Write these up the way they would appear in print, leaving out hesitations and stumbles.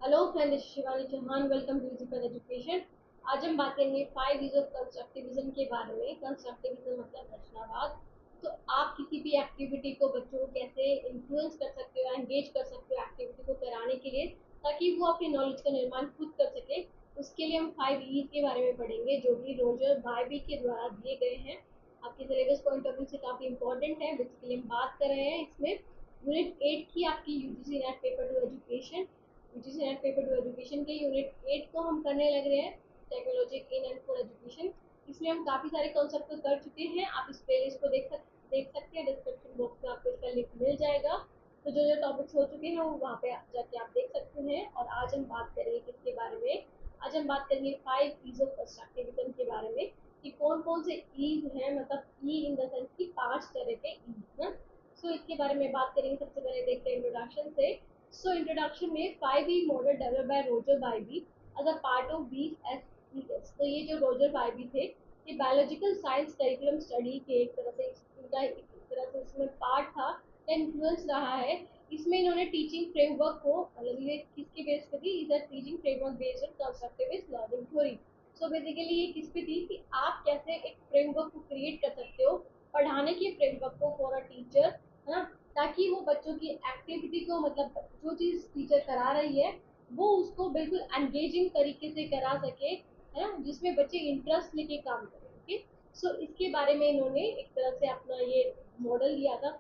Hello friend, Shivani Chauhan. Welcome to Easy Education. आज हम बात करेंगे 5 ईज ऑफ कंस्ट्रक्टिविज्म के बारे में। कंस्ट्रक्टिविज्म मतलब रचनावाद। तो आप किसी भी एक्टिविटी को बच्चों को कैसे इन्फ्लुएंस कर सकते हो, एंगेज कर सकते हो एक्टिविटी को कराने के लिए, ताकि वो अपनी नॉलेज का निर्माण खुद कर सके। उसके लिए हम 5 ईज के बारे में पढ़ेंगे, जो कि रोजर बायबी के द्वारा दिए गए हैं। आपके सिलेबस पॉइंट ऑफ व्यू से काफी इंपॉर्टेंट है। बेसिकली हम बात कर रहे हैं इसमें यूनिट 8 की, आपकी UGC net paper two education. UGC net paper two education के यूनिट 8 को हम करने लग रहे हैं, technology in and for education. इसमें हम काफ़ी सारे कॉन्सेप्ट को कर चुके हैं। आप इस प्लेलिस्ट को देख सकते हैं। डिस्क्रिप्शन बॉक्स में आपको इसका लिंक मिल जाएगा। तो जो जो टॉपिक्स हो चुके हैं वो वहाँ पे जाके आप देख सकते हैं। और आज हम बात करेंगे किसके बारे में? आज हम बात करेंगे 5 ईज ऑफ कंस्ट्रक्टिविज्म के बारे में, कि कौन कौन से ईज हैं, मतलब ई इन द सेंस की 5 तरह के ईज हैं। सो इसके बारे में बात करेंगे। सबसे पहले देखते हैं इंट्रोडक्शन से। So introduction में 5E model developed by Roger Bybee as a part of BSES। तो ये जो रोजर बाइबी थे, ये बायोलॉजिकल साइंस करिकुलम स्टडी के एक तरह से इनका एक तरह से इसमें पार्ट था या इन्फ्लुएंस रहा है। इसमें इन्होंने टीचिंग फ्रेमवर्क को, मतलब ये किसके बेस पे थी? Is teaching framework based on constructivist learning theory. So basically ये किस पे थी कि आप कैसे एक फ्रेमवर्क को क्रिएट कर सकते हो, पढ़ाने के फ्रेमवर्क को फॉर अ टीचर, है ना, ताकि वो बच्चों की एक्टिविटी को, मतलब जो चीज़ टीचर करा रही है वो उसको बिल्कुल एंगेजिंग तरीके से करा सके, है ना, जिसमें बच्चे इंटरेस्ट लेके काम करें। ओके, सो इसके बारे में इन्होंने एक तरह से अपना ये मॉडल लिया था,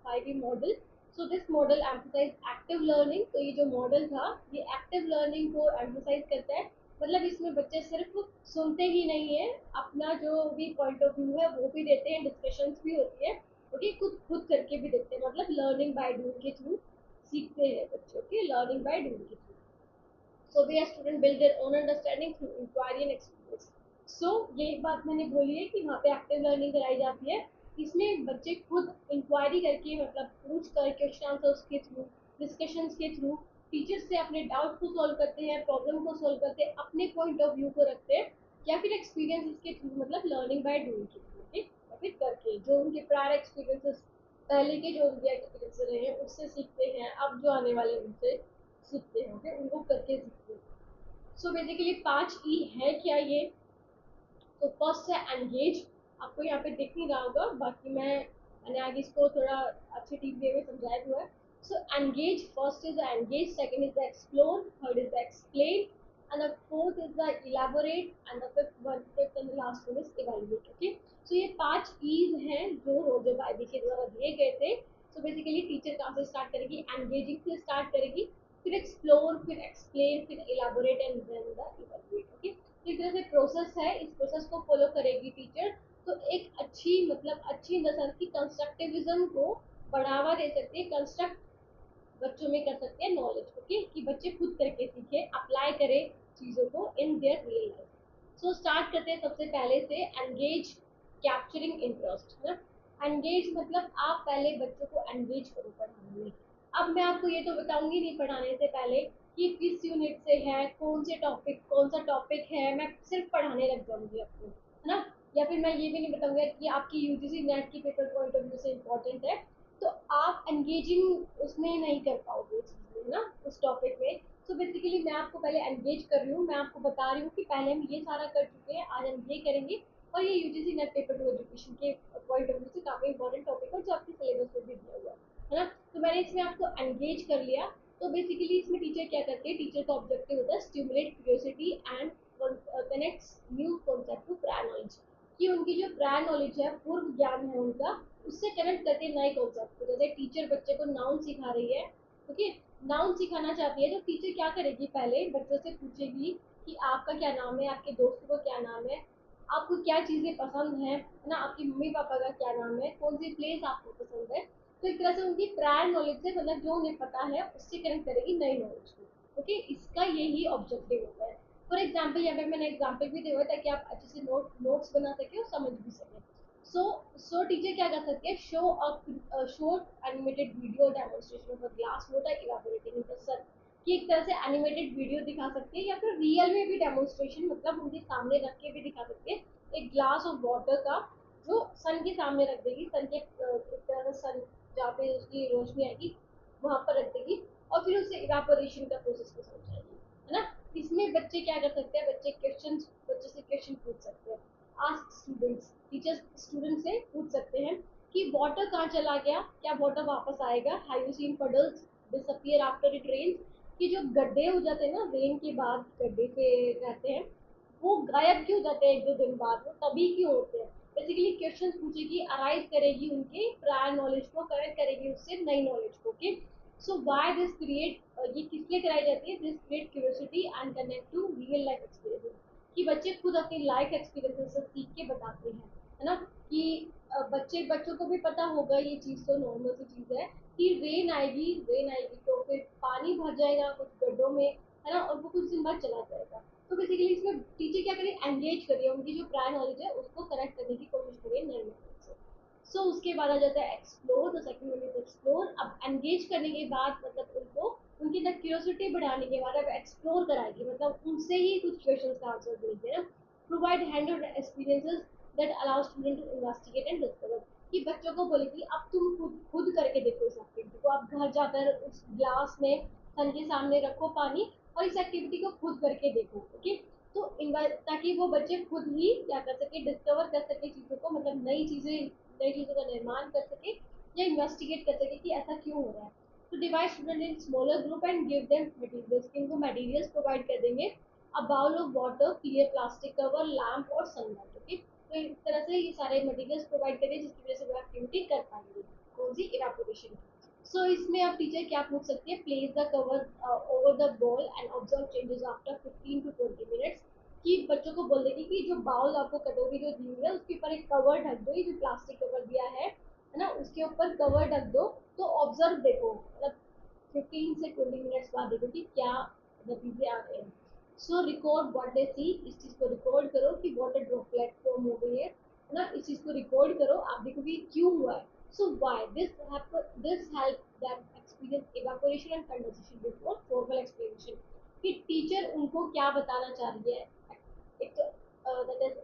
5E model. So this model emphasise active learning. तो ये जो मॉडल था ये एक्टिव लर्निंग को एम्फसाइज करता है। मतलब इसमें बच्चे सिर्फ सुनते ही नहीं है, अपना जो भी पॉइंट ऑफ व्यू है वो भी देते हैं, डिस्कशंस भी होती है। ओके, खुद खुद करके भी देखते हैं, मतलब लर्निंग बाय डूइंग के थ्रू सीखते हैं बच्चे। ओके, लर्निंग बाय डूइंग के through. So they student build their own understanding through inquiry and experience. So ये एक बात मैंने बोली है कि वहाँ पे एक्टिव लर्निंग कराई जाती है। इसमें बच्चे खुद इंक्वायरी करके, मतलब पूछ कर, क्वेश्चन आंसर्स के थ्रू, डिस्कशंस के थ्रू टीचर से अपने डाउट को सॉल्व करते हैं, प्रॉब्लम को सॉल्व करते हैं, अपने पॉइंट ऑफ व्यू को रखते हैं, या फिर एक्सपीरियंस के थ्रू, मतलब लर्निंग बाय डूइंग के थ्रू। ओके, या फिर करके जो उनके प्रायर एक्सपीरियंसेस, पहले के जो उनके एक्सपीरियंस रहे हैं उससे सीखते हैं, अब जो आने वाले उनसे सीखते हैं, फिर उनको करके सीखते हैं। सो बेसिकली 5 ई है क्या ये? तो फर्स्ट है एंगेज। आपको यहाँ पे दिख नहीं रहा होगा, बाकी मैंने आगे इसको थोड़ा अच्छे टीप वे में समझाया हुआ है। So engage, first is engage, second is explore, third is explain, and the fourth is the elaborate, and the fifth and last one is evaluate. Okay, so ये 5 ईज हैं जो रोजर बाइबी के द्वारा दिए गए थे। सो बेसिकली टीचर कहाँ से स्टार्ट करेगी? एंगेजिंग से स्टार्ट करेगी, फिर एक्सप्लोर, फिर एक्सप्लेन, फिर elaborate and then the evaluate. Okay, तो इस तरह से प्रोसेस है, इस प्रोसेस को फॉलो करेगी टीचर, तो एक अच्छी, मतलब अच्छी इन द सेंस की कंस्ट्रक्टिविज्म को बढ़ावा दे सकती है, कंस्ट्रक्ट बच्चों में कर सकते हैं नॉलेज। ओके, कि बच्चे खुद करके सीखे, अप्लाई करें चीज़ों को in their real life. So start करते हैं सबसे पहले से, एंगेज, कैप्चरिंग इंटरेस्ट, है ना। एंगेज मतलब आप पहले बच्चों को एंगेज करो पढ़ाने में। अब मैं आपको ये तो बताऊंगी नहीं पढ़ाने से पहले कि किस यूनिट से है, कौन सा टॉपिक है, मैं सिर्फ पढ़ाने लग जाऊंगी आपको, है ना। या फिर मैं ये भी नहीं बताऊंगा कि आपकी यूजीसी नेट की पेपर पॉइंट ऑफ व्यू से इम्पोर्टेंट है, तो आप एंगेजिंग उसमें नहीं कर पाओगे चीज़ें ना, उस टॉपिक में। सो बेसिकली मैं आपको पहले एंगेज कर रही हूँ, मैं आपको बता रही हूँ कि पहले हम ये सारा कर चुके हैं, आज हम ये करेंगे। और ये UGC net paper two education के पॉइंट ऑफ व्यू से काफ़ी इंपॉर्टेंट टॉपिक है, जो आपके सिलेबस में भी दिया हुआ है ना। तो मैंने इसमें आपको एंगेज कर लिया। तो बेसिकली इसमें टीचर क्या करते हैं? टीचर का ऑब्जेक्टिव होता है stimulate curiosity and connects new concept to prior knowledge, कि उनकी जो प्रायर नॉलेज है, पूर्व ज्ञान है उनका, उससे कनेक्ट करते हैं नए कॉन्सेप्ट को। जैसे टीचर बच्चे को नाउन सिखा रही है, ओके, नाउन सिखाना चाहती है, तो टीचर क्या करेगी? पहले बच्चों से पूछेगी कि आपका क्या नाम है, आपके दोस्त को क्या नाम है, आपको क्या चीज़ें पसंद है ना, आपके मम्मी पापा का क्या नाम है, कौन सी प्लेस आपको पसंद है। तो एक तरह से उनकी प्रायर नॉलेज से, मतलब जो उन्हें पता है उससे कनेक्ट करेगी नई नॉलेज को। ओके, इसका यही ऑब्जेक्टिव होता है। फॉर एग्जाम्पल, यहाँ पे मैंने एग्जाम्पल भी दिया हुआ ताकि आप अच्छे से नोट्स बना सके और समझ भी सकें। सो टीचर क्या कर सकती है? Show a short animated video demonstration of a glass water evaporating in the sun, कि एक तरह से एनिमेटेड वीडियो दिखा सकती है, या फिर रियल में भी डेमोन्स्ट्रेशन, मतलब उनके सामने रख के भी दिखा सकती है, एक ग्लास ऑफ वाटर का, जो सन के सामने रख देगी, सन के एक तरह से सन जहाँ पे उसकी रोशनी आएगी वहाँ पर रख देगी, और फिर उसे इवापोरेशन का प्रोसेस को समझाएगी, है ना। इसमें बच्चे क्या कर सकते हैं, बच्चे से क्वेश्चन पूछ सकते हैं। आस्क स्टूडेंट्स, टीचर्स स्टूडेंट से पूछ सकते हैं कि वाटर कहाँ चला गया, क्या वाटर वापस आएगा, have you seen puddles disappear after it rains, कि जो गड्ढे हो जाते हैं ना रेन के बाद, गड्ढे से रहते हैं, वो गायब क्यों जाते हैं एक दो दिन बाद, वो तभी क्यों होते हैं। बेसिकली क्वेश्चन पूछेगी, अराइज करेगी उनके प्रायर नॉलेज को, कनेक्ट करेगी उससे नई नॉलेज को। Okay, so why this create, ये किस लिए कराई जाती है, this create curiosity and connect to real life experiences, कि बच्चे खुद अपनी लाइफ एक्सपीरियंसेस से सीख के बताते हैं, है ना। कि बच्चों को भी पता होगा, ये चीज तो नॉर्मल सी चीज है कि रेन आएगी तो फिर पानी भर जाएगा कुछ गड्ढों में, है ना, और वो कुछ दिन बाद चला जाएगा। तो बेसिकली इसमें टीचर क्या करें, एंगेज करिए उनकी जो प्रायर नॉलेज है उसको करेक्ट करने की कोशिश करिए नई नॉलेज से। सो उसके बाद आ जाता है explore, the second one is explore. अब एंगेज करने के बाद मतलब उनको उनकी अंदर क्यूरियोसिटी बढ़ाने के बाद अब एक्सप्लोर कराएगी, मतलब उनसे ही कुछ क्वेश्चंस का आंसर देंगे ना। Provide hand on experiences that allow student to investigate and discover, कि बच्चों को बोले कि अब तुम खुद करके देखो इस एक्टिविटी को, आप घर जाकर उस ग्लास में सन के सामने रखो पानी और इस एक्टिविटी को खुद करके देखो। ओके, तो ताकि वो बच्चे खुद ही क्या कर सके, डिस्कवर कर सके चीज़ों को, मतलब नई चीज़ों का निर्माण कर सके या इन्वेस्टिगेट कर सके कि ऐसा क्यों हो रहा है। तो divide student in smaller group and give them materials, इनको मटेरियल्स प्रोवाइड कर देंगे, a bowl of water, clear plastic cover, lamp और सनलाइट। ओके, तो इस तरह से ये सारे मटेरियल्स प्रोवाइड करें जिसकी वजह से वो एक्टिविटी कर पाएंगे, कौन सी, इवेपोरेशन। सो इसमें अब टीचर क्या पूछ सकती है, place the cover over the ball and observe changes after 15 to 20 minutes, कि बच्चों को बोल देगी कि जो बाउल आपको कटोरी जो दी हुई है उसके ऊपर एक कवर ढक दो, ये जो प्लास्टिक कवर दिया है ना, उसके ऊपर कवर ढक दो, तो ऑब्जर्व देखो, मतलब 15 से 20 मिनट्स बाद देखो कि क्या नतीजे आ रहे हैं। सो रिकॉर्ड व्हाट दे सी, इस चीज को रिकॉर्ड करो कि वाटर ड्रॉपलेट फॉर्म हो गई है ना, इस चीज को रिकॉर्ड करो, आप देखो कि क्यों हुआ है। सो why this help them experience evaporation and condensation before formal explanation, कि टीचर उनको क्या बताना चाह रही है, एक तो दैट इज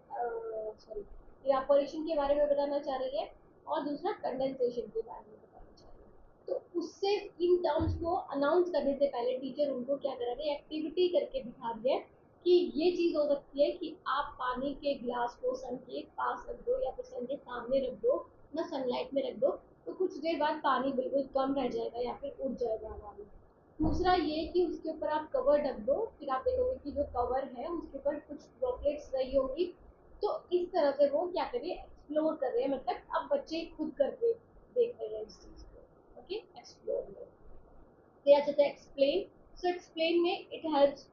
सॉरी इवेपोरेशन के बारे में बताना चाह रही है और दूसरा कंडेंसेशन के बारे में बताना चाह रही है। तो उससे इन टर्म्स को अनाउंस करने से पहले टीचर उनको क्या करा रही है, एक्टिविटी करके दिखा रही है कि ये चीज हो सकती है कि आप पानी के ग्लास को सन के पास रख दो या फिर सन के सामने रख दो ना, सनलाइट में रख दो, तो कुछ देर बाद पानी बिल्कुल कम रह जाएगा या फिर उड़ जाएगा हवा में। दूसरा ये कि उसके ऊपर आप कवर ढक दो, फिर आप देखोगे कि जो कवर है उसके ऊपर कुछ ड्रॉपलेट्स रही होगी। तो इस तरह से वो क्या करिए, एक्सप्लोर कर रहे हैं, मतलब अब बच्चे खुद करके देख रहे हैं इस चीज को। ओके, एक्सप्लोर में दिया जाता है एक्सप्लेन। सो एक्सप्लेन में it helps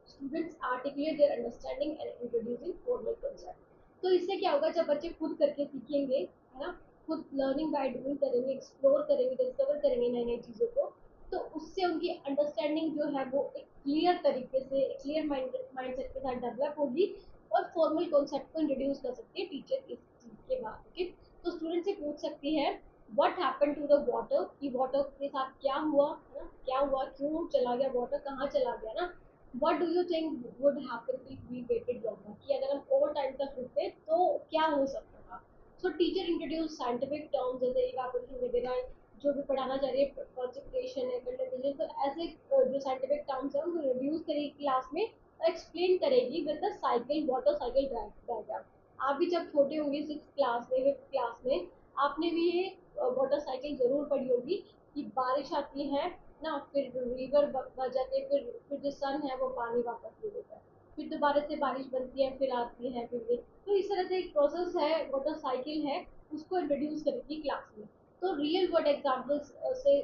students articulate their understanding and introducing formal concept. तो इससे क्या होगा, जब बच्चे खुद करके सीखेंगे, है ना, खुद लर्निंग बाय डूइंग करेंगे, एक्सप्लोर करेंगे, डिस्कवर करेंगे नई नई चीज़ों को, तो उससे उनकी अंडरस्टैंडिंग जो है वो एक क्लियर तरीके से, एक क्लियर माइंडसेट के साथ डेवलप होगी और फॉर्मल कॉन्सेप्ट को इंट्रोड्यूस कर सकती है टीचर इस चीज़ के बाद। ओके, तो स्टूडेंट से पूछ सकती है what happen to the water, कि वाटर के साथ क्या हुआ, है ना, क्या हुआ, क्यों चला गया वाटर, कहाँ चला गया ना। What do you think would happen if we waited longer, कि अगर हम ओवर टाइम तक रुकते तो क्या हो सकता था। सो टीचर इंट्रोड्यूस साइंटिफिक टर्म्स जैसे इवेपोरेशन वगैरह, जो भी पढ़ाना चाह रही है, प्रेसिपिटेशन है, कंडेंसेशन, तो ऐसे जो साइंटिफिक टर्म्स है उनको इंट्रोड्यूस करेगी क्लास में और एक्सप्लेन करेगी with the cycle, water cycle diagram. आप भी जब छोटे होंगे 6th क्लास में, 5th क्लास में, आपने भी ये वाटर साइकिल जरूर पढ़ी होगी कि बारिश आती है ना, फिर रिवर बह जाते, फिर जो सन है वो पानी वापस ले लेता है, फिर दोबारा से बारिश बनती है, फिर आती है, फिर ये, तो इस तरह से एक प्रोसेस है, वाटर साइकिल है, उसको इंट्रोड्यूस करेगी क्लास में। तो रियल वर्ड एग्जाम्पल्स से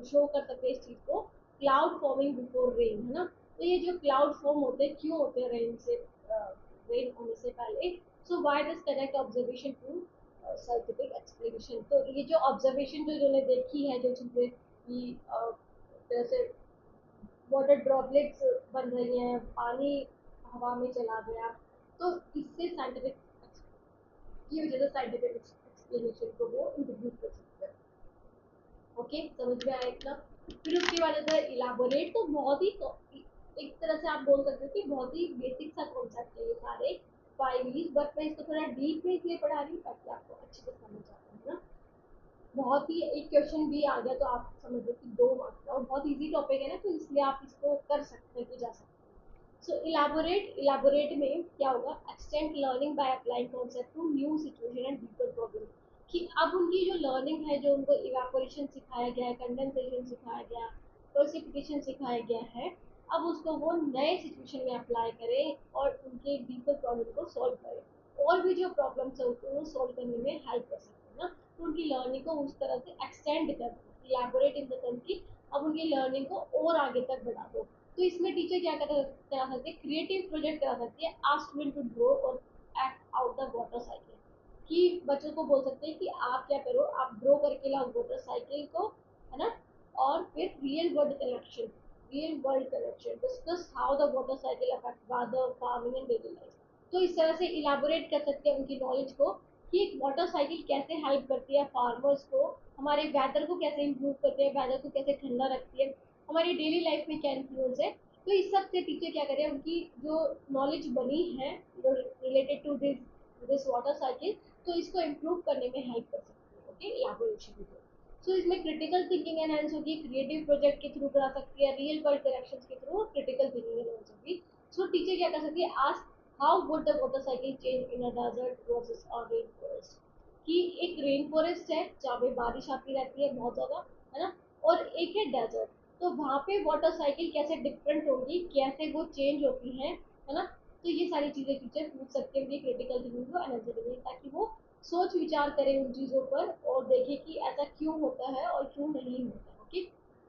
शो कर सकते हैं इस चीज को। क्लाउड फॉर्मिंग बिफोर रेन, है ना, तो ये जो क्लाउड फॉर्म होते हैं क्यों होते हैं रेन से, रेन होने से पहले। So why this correct observation to scientific explanation, तो ये जो ऑब्जर्वेशन जो इन्होंने देखी है, जो चीजें कि जैसे वाटर ड्रॉपलेट्स बन रही हैं, पानी हवा में चला गया, तो इससे साइंटिफिक की वजह से साइंटिफिक एक्सप्लेनेशन को वो इंट्रोड्यूस कर सकते हैं। ओके, समझ में आया इतना। फिर उसके बाद आता है इलाबोरेट, तो बहुत ही एक तरह से आप बोल सकते हो कि बहुत ही बेसिक सा कॉन्सेप्ट है ये सारे 5 बट मैं इसको थोड़ा डीप में इसलिए पढ़ा रही हूँ ताकि आपको अच्छे से समझ आ जाए, है ना। बहुत ही एक क्वेश्चन भी आ गया तो आप समझ लो कि 2 मार्क्स का, और बहुत बहुत इजी टॉपिक है ना, तो इसलिए आप इसको कर सकते हैं, तो जा सकते हैं। सो इलाबोरेट में क्या होगा, extend learning by applying concept to new situation and deeper problem. कि अब उनकी जो लर्निंग है, जो उनको इवापोरेशन सिखाया गया है, कंडेंसेशन सिखाया गया, प्रेसिपिटेशन सिखाया गया है, अब उसको वो नए सिचुएशन में अप्लाई करें और उनके डीपर प्रॉब्लम को सॉल्व करें, और भी जो प्रॉब्लम्स है उसको सॉल्व करने में हेल्प कर सकते हैं ना। तो उनकी लर्निंग को उस तरह से एक्सटेंड कर दो, इलेबोरेट इन द सेंस कि अब उनकी लर्निंग को और आगे तक बढ़ा दो। तो इसमें टीचर क्या करा सकते हैं, क्रिएटिव प्रोजेक्ट करा सकती है, आस्क स्टूडेंट टू ड्रॉ और act out the water cycle. कि बच्चों को बोल सकते हैं कि आप क्या करो, आप ड्रॉ करके लाओ वाटर साइकिल को, है ना, और फिर real world connection discuss how the water cycle affect water, farming and daily life. तो इस तरह से इलेबोरेट कर सकते हैं उनकी नॉलेज को कि एक वाटर साइकिल कैसे हेल्प करती है फार्मर्स को, हमारे वेदर को कैसे इम्प्रूव करती है, वेदर को कैसे ठंडा रखती है, हमारी डेली लाइफ में क्या इन्फ्लुएंस है। तो इस सब से टीचर क्या करें, उनकी जो नॉलेज बनी है related to this water cycle, तो इसको इम्प्रूव करने में हेल्प कर सकते हैं, ओके, इलेबोरेशन को। सो इसमें क्रिटिकल थिंकिंग एनहांस होगी, क्रिएटिव प्रोजेक्ट के थ्रू करा सकती है, रियल वर्ल्ड कनेक्शंस के थ्रू क्रिटिकल थिंकिंग एनहांस होगी। सो टीचर क्या कर सकती है, ask how would the water cycle change in a desert versus a rain forest. कि एक रेन फॉरेस्ट है जहाँ पे बारिश आती रहती है बहुत ज्यादा, है ना, और एक है डेजर्ट, तो वहाँ पे वाटर साइकिल कैसे डिफरेंट होगी, कैसे वो चेंज होती है ना। तो ये सारी चीजें टीचर पूछ सकते हैं क्रिटिकल थिंकिंग को एनर्जी देने, ताकि वो सोच विचार करें उन चीजों पर और देखें कि ऐसा क्यों होता है और क्यों नहीं होता, ओके।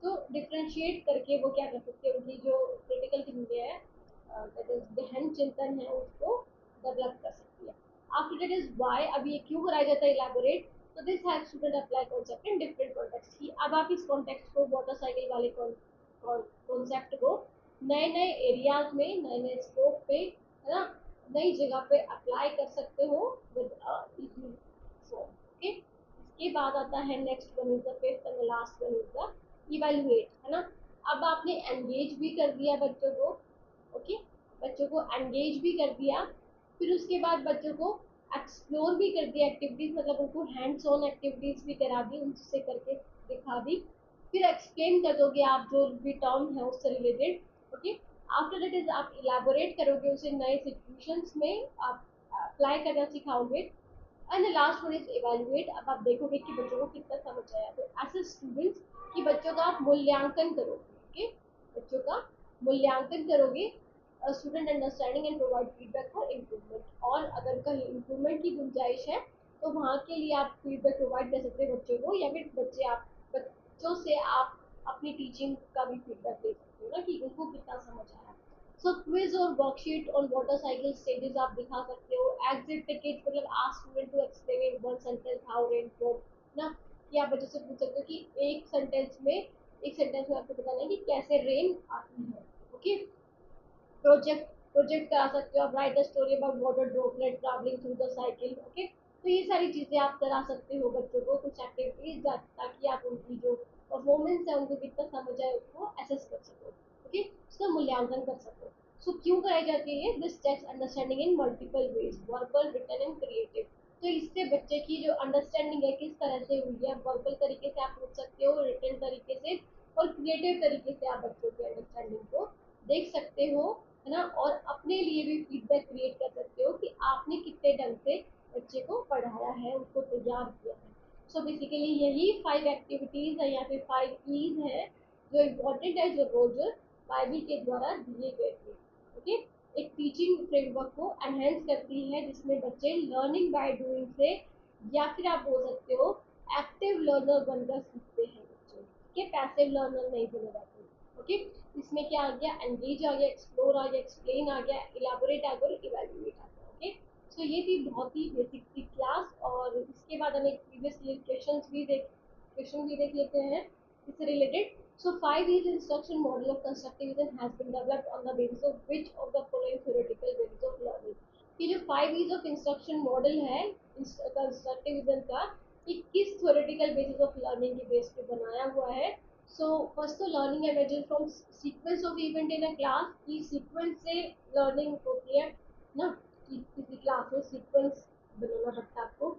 तो डिफ्रेंशिएट करके वो क्या कर सकते हैं, उनकी जो क्रिटिकल थिंकिंग है, दैट इज गहन चिंतन है, उसको डेवलप कर सकती है। आफ्टर दैट इज व्हाई, अब ये क्यों कराया जाता है इलेबोरेट, तो this helps student apply concept in different context. की अब आप इस कॉन्टेक्स्ट को, वाटर साइकिल वाले कॉन्सेप्ट को नए नए एरियाज में, नए नए स्कोप पे, है ना, नई जगह पे अप्लाई कर सकते हो with a easy form, okay. इसके बाद आता है next one is the fifth and last one is the evaluate, है ना। अब आपने एंगेज भी कर दिया बच्चों को, ओके, बच्चों को एंगेज भी कर दिया, फिर उसके बाद बच्चों को एक्सप्लोर भी कर दिया एक्टिविटीज, मतलब उनको हैंड्स ऑन एक्टिविटीज भी करा दी, उनसे करके दिखा दी, फिर एक्सप्लेन कर दोगे आप जो भी टर्म है उससे related, okay. After that is आप इलेबोरेट करोगे उसे नए सिचुएशंस में आप अप्लाई करना सिखाओगे, and the last one is evaluate. अब आप देखोगे कि बच्चों को कितना समझ आया, तो एज ए स्टूडेंट्स कि बच्चों का आप मूल्यांकन करोगे, ओके, बच्चों का मूल्यांकन करोगे, student understanding and provide feedback for improvement. और अगर कहीं इम्प्रूवमेंट की गुंजाइश है तो वहाँ के लिए आप फीडबैक प्रोवाइड कर सकते हैं बच्चों को, या फिर बच्चों से आप अपनी टीचिंग का भी फीडबैक दे सकते हो ना, कि उनको कितना समझ आया। सो क्विज और worksheet on water cycle stages आप दिखा सकते हो। एग्जिट टिकट, मतलब ask student to explain in one sentence how rain flow, ना, कि आप बच्चों से पूछ सकते हो कि एक सेंटेंस में आपको बताना है कि कैसे रेन आती है, ओके। प्रोजेक्ट करा सकते हो आप, right a story about water droplet travelling through the cycle, okay. तो ये सारी चीजें आप करा सकते हो बच्चों को, कुछ एक्टिविटीज, ताकि आप उनकी जो परफॉर्मेंस है, उनको कितना समझ आए, उसको असेस कर सको, ओके, उसका मूल्यांकन कर सको। सो क्यों कराई जाती है this text understanding in multiple ways, verbal, written and creative. तो इससे बच्चे की जो अंडरस्टैंडिंग है किस तरह से हुई है, वर्बल तरीके से आप पूछ सकते हो, रिटन तरीके से और क्रिएटिव तरीके से आप बच्चों की अंडरस्टैंडिंग को देख सकते हो, है ना, और अपने लिए भी फीडबैक क्रिएट कर सकते हो कि आपने कितने ढंग से बच्चे को पढ़ाया है, उसको तैयार किया है। सो बेसिकली यही 5 एक्टिविटीज है या फिर 5 ईज है जो इम्पोर्टेंट है, जो रोजर बाइबल के द्वारा दिए गए थे, ओके। एक टीचिंग फ्रेमवर्क को एनहेंस करती है जिसमें बच्चे लर्निंग बाय डूइंग से, या फिर आप बोल सकते हो एक्टिव लर्नर बनकर सीखते हैं बच्चे, ठीक है, पैसिव लर्नर नहीं बने जाते, ओके। इसमें क्या आ गया, एंगेज आ गया, एक्सप्लोर आ गया, एक्सप्लेन आ गया, इलेबोरेट आ गया और इवेल्युएट आ गया, ओके। सो ये थी बहुत ही बेसिक सी क्लास, और इसके बाद हम एक प्रीवियस क्वेश्चन भी देख लेते हैं इससे related. So 5 years instruction model of constructivism has been developed on the basis of which of the following theoretical basis of learning। कि जो 5 years of instruction model है कंस्ट्रक्टिविज्म का, ये किस थ्योरेटिकल बेसिस ऑफ लर्निंग के base पे बनाया हुआ है। सो फर्स्ट तो learning emerges from sequence of event in a class, की सीक्वेंस से लर्निंग होती है ना, कि किसी क्लास में सीक्वेंस बनाना पड़ता है आपको।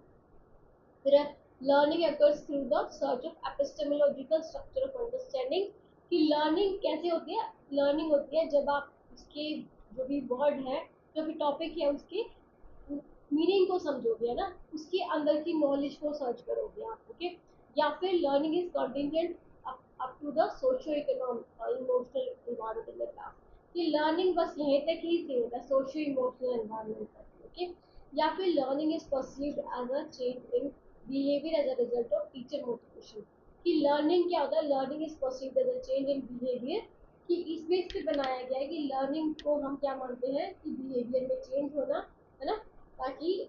फिर learning occurs through the search of epistemological structure of understanding, कि लर्निंग कैसे होती है। लर्निंग होती है जब आप उसके जो भी वर्ड है, जो भी टॉपिक है, उसके मीनिंग को समझोगे, है ना, उसके अंदर की नॉलेज को सर्च करोगे आप। ओके। या फिर learning is contingent up to the socio economic और इमोशनल इन्वायरमेंट क्लास। कि लर्निंग बस यहीं तक ही सीमित है, सोशियो इमोशनल एनवायरनमेंट तक। ओके। या फिर learning is perceived as a change in behaviour as a result of teacher motivation. कि लर्निंग क्या होता है, learning is perceived as a change in behaviour. कि इस बेस पे बनाया गया है कि लर्निंग को हम क्या मानते हैं कि बिहेवियर में चेंज होना, है ना, ताकि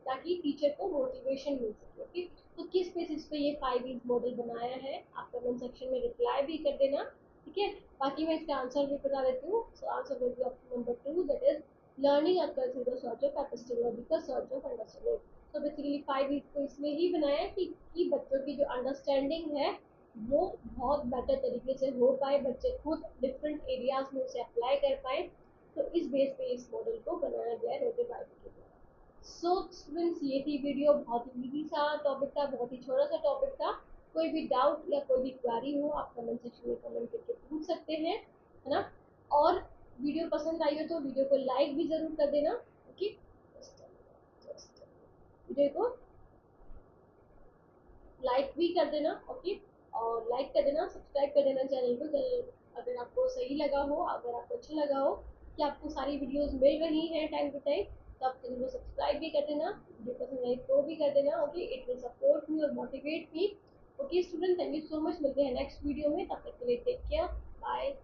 ताकि टीचर को मोटिवेशन मिल सके। ओके। तो किस बेसिस पे ये 5 मॉडल बनाया है, आप कमेंट सेक्शन में रिप्लाई भी कर देना। ठीक है। बाकी मैं इसका आंसर भी बता देती हूँ। So answer will be option number 2, that is learning occur through the search of epistemological search of understanding. तो बेसिकली 5 को इसलिए ही बनाया है कि बच्चों की जो अंडरस्टैंडिंग है वो बहुत बेटर तरीके से हो पाए, बच्चे खुद डिफरेंट एरियाज में उसे अप्लाई कर पाए। तो इस बेस पे इस मॉडल को बनाया गया है रोटे बाइबल के द्वारा। सो स्टूडेंट्स, ये थी वीडियो, बहुत ही इजी सा टॉपिक था, बहुत ही छोटा सा टॉपिक था। कोई भी डाउट या कोई भी क्वारी हो आप कमेंट सेक्शन में कमेंट करके पूछ सकते हैं, है ना। और वीडियो पसंद आई हो तो वीडियो को लाइक भी जरूर कर देना। ओके। वीडियो को लाइक भी कर देना। ओके। और लाइक कर देना, सब्सक्राइब कर देना चैनल को, अगर आपको सही लगा हो, अगर आपको अच्छा लगा हो कि आपको सारी वीडियोस मिल रही हैं टाइम टू टाइम, तो आप चैनल को सब्सक्राइब भी कर देना। वीडियो पसंद आई तो भी कर देना। Okay. It will support me और motivate me. Okay student, thank you so much. मिलते हैं नेक्स्ट वीडियो में, तब तक के लिए टेक केयर, बाय।